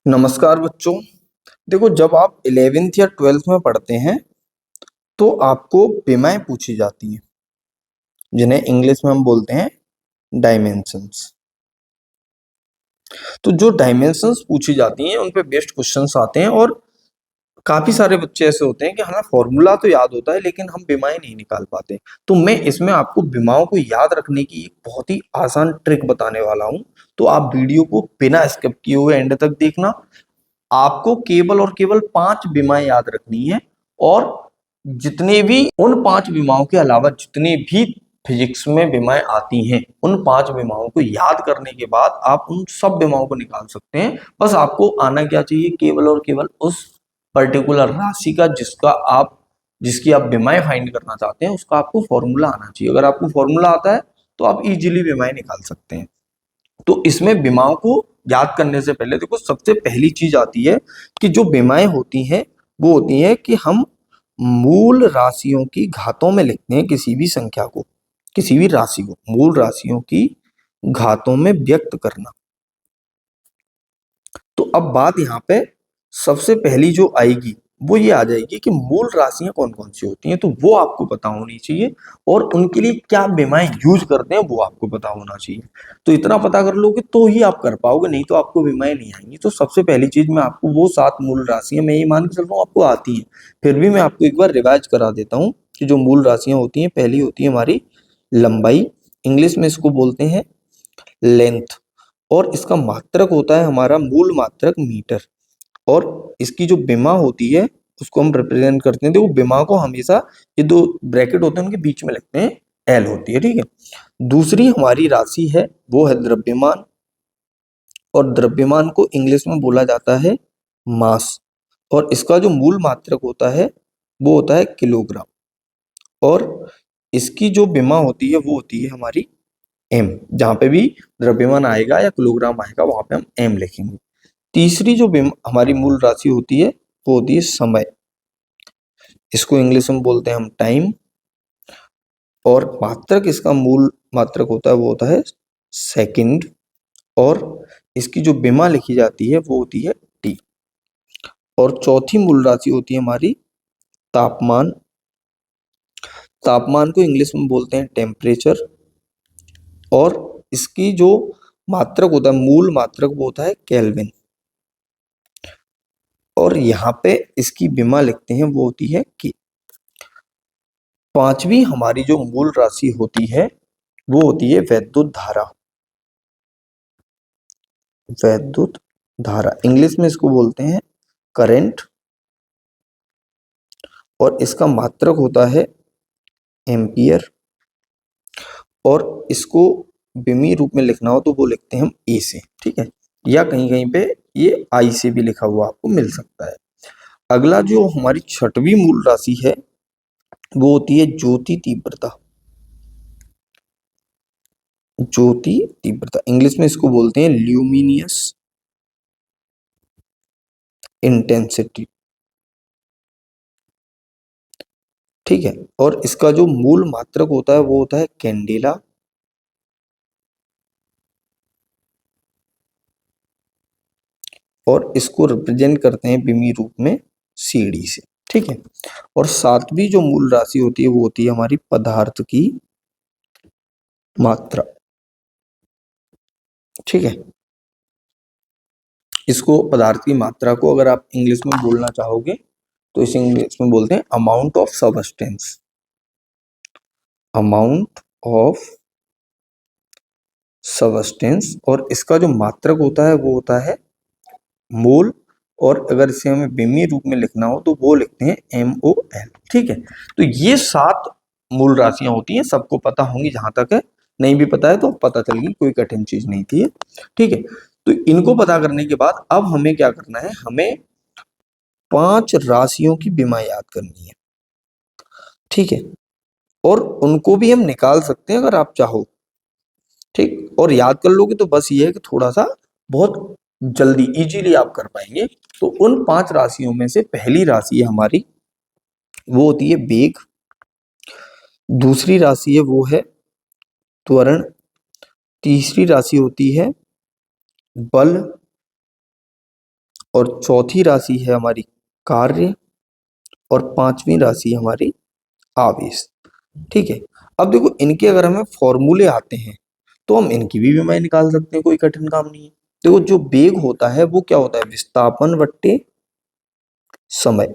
नमस्कार बच्चों। देखो, जब आप 11th या 12th में पढ़ते हैं तो आपको विमाएं पूछी जाती हैं, जिन्हें इंग्लिश में हम बोलते हैं डायमेंशंस। तो जो डायमेंशंस पूछी जाती हैं उन पे बेस्ड क्वेश्चंस आते हैं और काफी सारे बच्चे ऐसे होते हैं कि हमें फॉर्मूला तो याद होता है लेकिन हम विमाएं नहीं निकाल पाते। तो मैं इसमें आपको विमाओं को याद रखने की एक बहुत ही आसान ट्रिक बताने वाला हूं। तो आप वीडियो को बिना स्किप किए हुए एंड तक देखना। आपको केवल और केवल 5 बीमाएं याद रखनी है और जितने भी उन 5 बीमाओं के अलावा जितने भी फिजिक्स में बीमाएं आती हैं उन 5 बीमाओं को याद करने के बाद आप उन सब बीमाओं को निकाल सकते हैं। बस आपको आना क्या चाहिए, केवल और केवल उस पर्टिकुलर राशि का जिसकी आप बीमाएं फाइंड करना चाहते हैं उसका आपको फॉर्मूला आना चाहिए। अगर आपको फॉर्मूला आता है तो आप इजीली बीमाएं निकाल सकते हैं। तो इसमें बीमाओं को याद करने से पहले देखो, सबसे पहली चीज आती है कि जो बीमाएं होती हैं वो होती है कि हम मूल राशियों की घातों में लिखते हैं किसी भी संख्या को, किसी भी राशि को मूल राशियों की घातों में व्यक्त करना। तो अब बात यहाँ पे सबसे पहली जो आएगी वो ये आ जाएगी कि मूल राशियां कौन कौन सी होती हैं, तो वो आपको पता होनी चाहिए और उनके लिए क्या बीमाएं यूज करते हैं वो आपको पता होना चाहिए। तो इतना पता कर लोगे तो ही आप कर पाओगे, नहीं तो आपको बीमाएं नहीं आएंगी। तो सबसे पहली चीज मैं आपको वो 7 मूल राशियां, मैं ये मान के चल रहा हूँ आपको आती हैं, फिर भी मैं आपको एक बार रिवाइज करा देता हूँ कि जो मूल राशियां होती हैं, पहली होती है हमारी लंबाई। इंग्लिश में इसको बोलते हैं लेंथ। और इसका मात्रक होता है हमारा मूल मात्रक मीटर। और इसकी जो विमा होती है उसको हम रिप्रेजेंट करते हैं। देखो, विमा को हमेशा ये दो ब्रैकेट होते हैं उनके बीच में लिखते हैं, एल होती है, ठीक है। दूसरी हमारी राशि है वो है द्रव्यमान। और द्रव्यमान को इंग्लिश में बोला जाता है मास। और इसका जो मूल मात्रक होता है वो होता है किलोग्राम। और इसकी जो विमा होती है वो होती है हमारी एम। जहां पे भी द्रव्यमान आएगा या किलोग्राम आएगा वहां पे हम एम लिखेंगे। तीसरी जो हमारी मूल राशि होती है वो होती है समय। इसको इंग्लिश में बोलते हैं हम टाइम। और मात्रक, इसका मूल मात्रक होता है वो होता है सेकंड। और इसकी जो विमा लिखी जाती है वो होती है टी। और चौथी मूल राशि होती है हमारी तापमान। तापमान को इंग्लिश में बोलते हैं टेम्परेचर। और इसकी जो मात्रक होता है, मूल मात्रक, वो होता है केल्विन। और यहाँ पे इसकी विमा लिखते हैं वो होती है की। पांचवी हमारी जो मूल राशि होती है वो होती है वैद्युत धारा। वैद्युत धारा इंग्लिश में इसको बोलते हैं करंट। और इसका मात्रक होता है एम्पियर। और इसको विमी रूप में लिखना हो तो वो लिखते हैं हम ए से, ठीक है। या कहीं कहीं पे ये आई से भी लिखा हुआ आपको मिल सकता है। अगला जो हमारी छठवीं मूल राशि है वो होती है ज्योति तीव्रता। ज्योति तीव्रता इंग्लिश में इसको बोलते हैं ल्यूमिनियस इंटेंसिटी, ठीक है। और इसका जो मूल मात्रक होता है वो होता है कैंडेला। और इसको रिप्रेजेंट करते हैं विमी रूप में सीडी से, ठीक है। और सातवीं जो मूल राशि होती है वो होती है हमारी पदार्थ की मात्रा, ठीक है। इसको पदार्थ की मात्रा को अगर आप इंग्लिश में बोलना चाहोगे तो इसे इंग्लिश में बोलते हैं amount of substance. Amount of substance. और इसका जो मात्रक होता है वो होता है मोल। और अगर इसे हमें विमी रूप में लिखना हो तो वो लिखते हैं MOL, ठीक है। तो ये 7 मूल राशियां होती हैं, सबको पता होंगी। जहां तक है नहीं भी पता है तो पता चल गई, कोई कठिन चीज नहीं थी, ठीक है। तो इनको पता करने के बाद अब हमें क्या करना है, हमें 5 राशियों की विमा याद करनी है, ठीक है। और उनको भी हम निकाल सकते हैं अगर आप चाहो, ठीक। और याद कर लोगे तो बस ये है कि थोड़ा सा बहुत जल्दी इजीली आप कर पाएंगे। तो उन 5 राशियों में से पहली राशि है हमारी वो होती है वेग। दूसरी राशि है वो है त्वरण। तीसरी राशि होती है बल। और चौथी राशि है हमारी कार्य, और पांचवी राशि हमारी आवेश। ठीक है, अब देखो इनके अगर हमें फॉर्मूले आते हैं तो हम इनकी भी विमाएं निकाल सकते हैं, कोई कठिन काम नहीं है। देखो जो वेग होता है वो क्या होता है, विस्थापन बट्टे समय।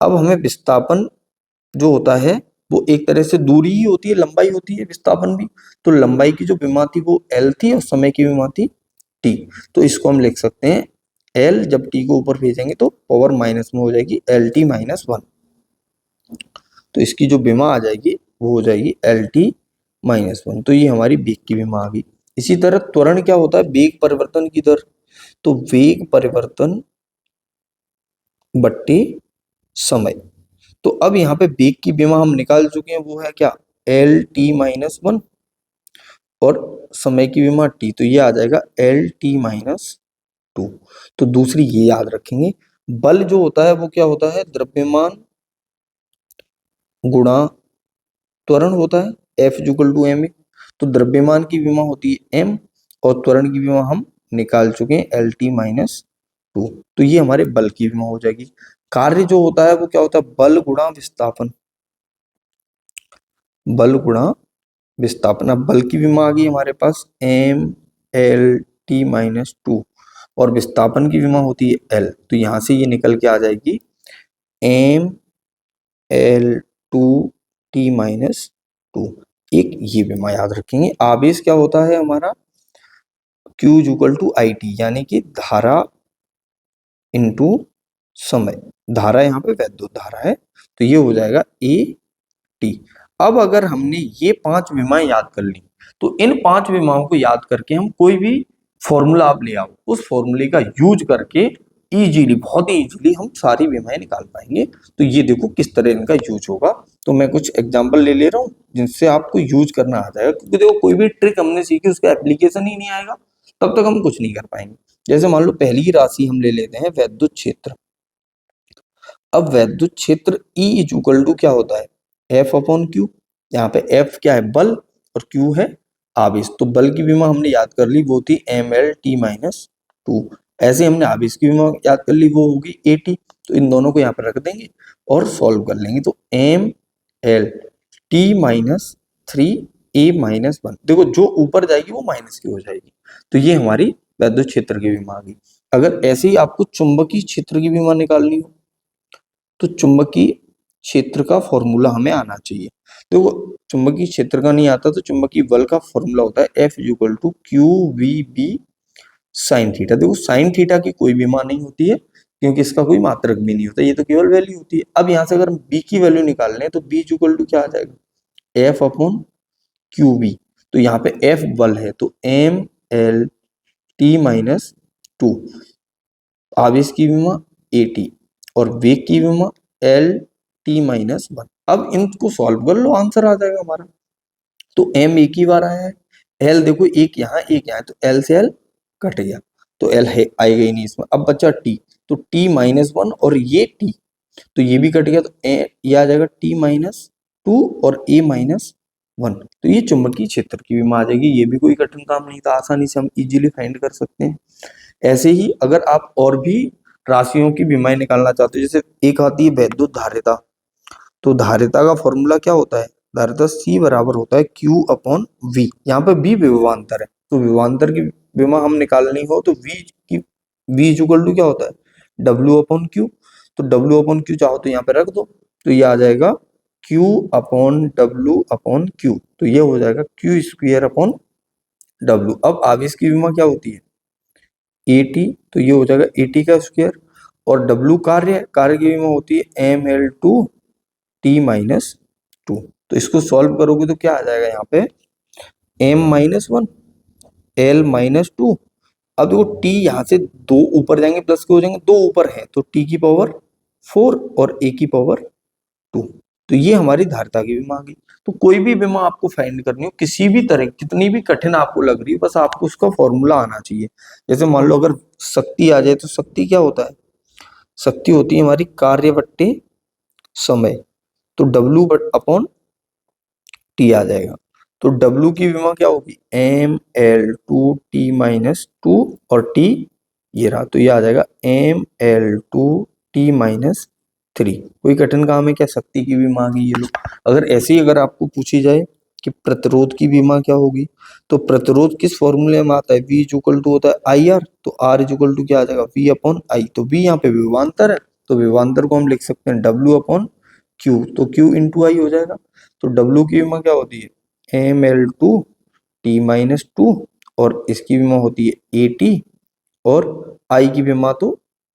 अब हमें विस्थापन जो होता है वो एक तरह से दूरी ही होती है, लंबाई होती है विस्थापन भी। तो लंबाई की जो विमा थी वो एल थी और समय की विमा थी टी। तो इसको हम लिख सकते हैं एल, जब टी को ऊपर भेजेंगे तो पावर माइनस में हो जाएगी एल टी माइनस वन। तो इसकी जो विमा आ जाएगी वो हो जाएगी एल टी माइनस वन। तो ये हमारी वेग की विमा आ गई। इसी तरह त्वरण क्या होता है, वेग परिवर्तन की दर। तो वेग परिवर्तन बट्टे समय। तो अब यहाँ पे वेग की विमा हम निकाल चुके हैं, वो है क्या, एल टी माइनस वन, और समय की विमा टी, तो ये आ जाएगा एल टी माइनस टू। तो दूसरी ये याद रखेंगे, बल जो होता है वो क्या होता है, द्रव्यमान गुणा त्वरण होता है, F equal to M A. तो द्रव्यमान की विमा होती है एम, और त्वरण की विमा हम निकाल चुके हैं एल टी माइनस टू। तो ये हमारे बल की विमा हो जाएगी। कार्य जो होता है वो क्या होता है, बल गुणा विस्थापन, बल गुणा विस्थापन। अब बल की विमा आ गई हमारे पास M L T minus two, और विस्थापन की विमा होती है एल। तो यहां से ये निकल के आ जाएगी M L two T minus two. एक ये विमा याद रखेंगे। आवेश क्या होता है हमारा, Q equal to I T, यानी कि धारा इंटू समय। धारा यहाँ पे वैद्युत धारा है, तो ये हो जाएगा ए टी। अब अगर हमने ये पांच विमाएं याद कर ली, तो इन पांच विमाओं को याद करके हम कोई भी फॉर्मूला आप ले आओ, उस फॉर्मूले का यूज करके इजीली, बहुत ही इजीली हम सारी विमाएं निकाल पाएंगे। तो ये देखो किस तरह इनका यूज होगा। तो मैं कुछ एग्जांपल ले ले रहा हूँ जिनसे आपको यूज करना आ जाएगा, क्योंकि देखो कोई भी ट्रिक हमने सीखी उसका एप्लीकेशन ही नहीं आएगा तब तक हम कुछ नहीं कर पाएंगे। जैसे मान लो पहली ही राशि हम ले लेते हैं वैद्युत क्षेत्र। अब वैद्युत क्षेत्र E इक्वल टू क्या होता है, एफ अपॉन क्यू। यहाँ पे एफ क्या है, बल, और क्यू है आवेश। तो बल की विमा हमने याद कर ली, वो थी M L T minus two. ऐसे हमने आवेश की विमा याद कर ली, वो होगी ए टी। तो इन दोनों को यहाँ पर रख देंगे और सॉल्व कर लेंगे। तो M L T minus three A minus one. देखो जो ऊपर जाएगी वो माइनस की हो जाएगी। तो ये हमारी वैद्युत क्षेत्र की विमा आ गई। अगर ऐसे ही आपको चुंबकीय क्षेत्र की विमा निकालनी हो, तो चुंबकीय क्षेत्र का फॉर्मूला हमें आना चाहिए। देखो चुंबकीय क्षेत्र का नहीं आता तो चुंबकीय बल का फॉर्मूला होता है F equal to Q V B sine theta. देखो साइन थीटा की कोई भी मान नहीं होती है, क्योंकि इसका कोई मात्रक भी नहीं होता, ये तो केवल वैल्यू होती है। अब यहाँ से अगर हम बी की वैल्यू निकाल लें तो बी इक्वल टू क्या आ जाएगा, एफ अपॉन क्यू बी। तो यहाँ पे एफ बल है, तो M L T minus two. आवेश की विमा ए टी, और वेग की विमा एल टी माइनस वन। अब इनको सॉल्व कर लो, आंसर आ जाएगा हमारा। तो एम एक ही बार आया है, एल देखो एक यहाँ एक यहाँ, तो एल से एल कट गया, तो एल है आएगा ही नहीं इसमें। अब बचा टी, तो टी माइनस वन, और ये टी, तो ये भी कट गया, तो ये आ जाएगा टी माइनस टू और ए माइनस वन। तो ये चुंबकीय क्षेत्र की विमा आ जाएगी। ये भी कोई कठिन काम नहीं था, आसानी से हम इजीली फाइंड कर सकते हैं। ऐसे ही अगर आप और भी राशियों की विमाएं निकालना चाहते हो, जैसे एक आती है वैद्युत धारिता। तो धारिता का फॉर्मूला क्या होता है, धारिता सी बराबर होता है क्यू अपॉन वी। यहाँ पे बी विभवांतर है, तो विभवांतर की विमा हम निकालनी हो तो वी इक्वल टू क्या होता है, डब्ल्यू अपॉन क्यू। तो डब्ल्यू अपॉन क्यू चाहो तो यहाँ पे रख दो, तो ये आ जाएगा Q upon W upon Q. तो ये हो जाएगा क्यू स्क्वायर अपॉन डब्ल्यू। अब आवेश की विमा क्या होती है, ए टी, तो ये हो जाएगा ए टी का स्क्वायर, और डब्ल्यू कार्य है, कार्य की विमा होती है M L two T minus two. तो इसको सॉल्व करोगे तो क्या आ जाएगा, यहाँ पे M minus one L minus two. अब देखो टी यहाँ से दो ऊपर जाएंगे प्लस के हो जाएंगे, दो ऊपर है तो टी की पावर फोर और ए की पावर टू। तो ये हमारी धारिता की विमा आ गई। तो कोई भी विमा आपको फाइंड करनी हो किसी भी तरह, कितनी भी कठिन आपको लग रही है, बस आपको उसका फॉर्मूला आना चाहिए। जैसे मान लो अगर शक्ति आ जाए, तो शक्ति क्या होता है, शक्ति होती है हमारी कार्य बट्टे समय। तो डब्ल्यू बट अपॉन टी आ जाएगा। तो डब्ल्यू की विमा क्या होगी, M L two T minus two, और टी ये रहा, तो ये आ जाएगा ML2T-3। कोई कठिन काम है क्या? शक्ति की भी मांग है ये लो। अगर ऐसे ही अगर आपको पूछी जाए कि प्रतिरोध की भी मांग क्या होगी, तो प्रतिरोध किस फॉर्मूले में आता है? V इक्वल टू होता है IR, तो R इक्वल टू क्या आ जाएगा? V upon I। तो V यहाँ पे विभवांतर है, तो विभवांतर को हम लिख सकते हैं W अपॉन Q, तो Q इंटू I हो जाएगा। तो W की विमा क्या होती है? ML2T-2, और इसकी विमा होती है AT, और I की विमा तो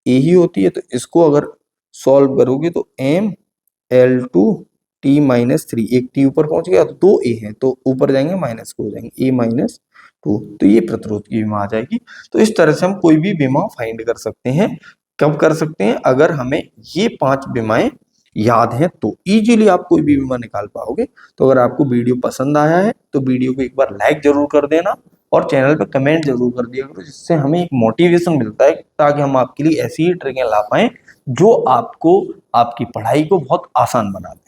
A ही होती है। तो इसको अगर सॉल्व करोगे तो ML2T-3, एक T ऊपर पहुंच गया तो दो A हैं, तो ऊपर जाएंगे माइनस को हो जाएंगे A-2, तो ये प्रतिरोध की विमा आ जाएगी। तो इस तरह से हम कोई भी विमा फाइंड कर सकते हैं। कब कर सकते हैं? अगर हमें ये 5 विमाएं याद हैं तो इजीली आप कोई भी विमा निकाल पाओगे। तो अगर आपको वीडियो पसंद आया है तो वीडियो को एक बार लाइक जरूर कर देना, और चैनल पे कमेंट जरूर कर दिया करो, जिससे हमें एक मोटिवेशन मिलता है ताकि हम आपके लिए ऐसी ही ट्रिकें ला पाएं जो आपको आपकी पढ़ाई को बहुत आसान बना दें।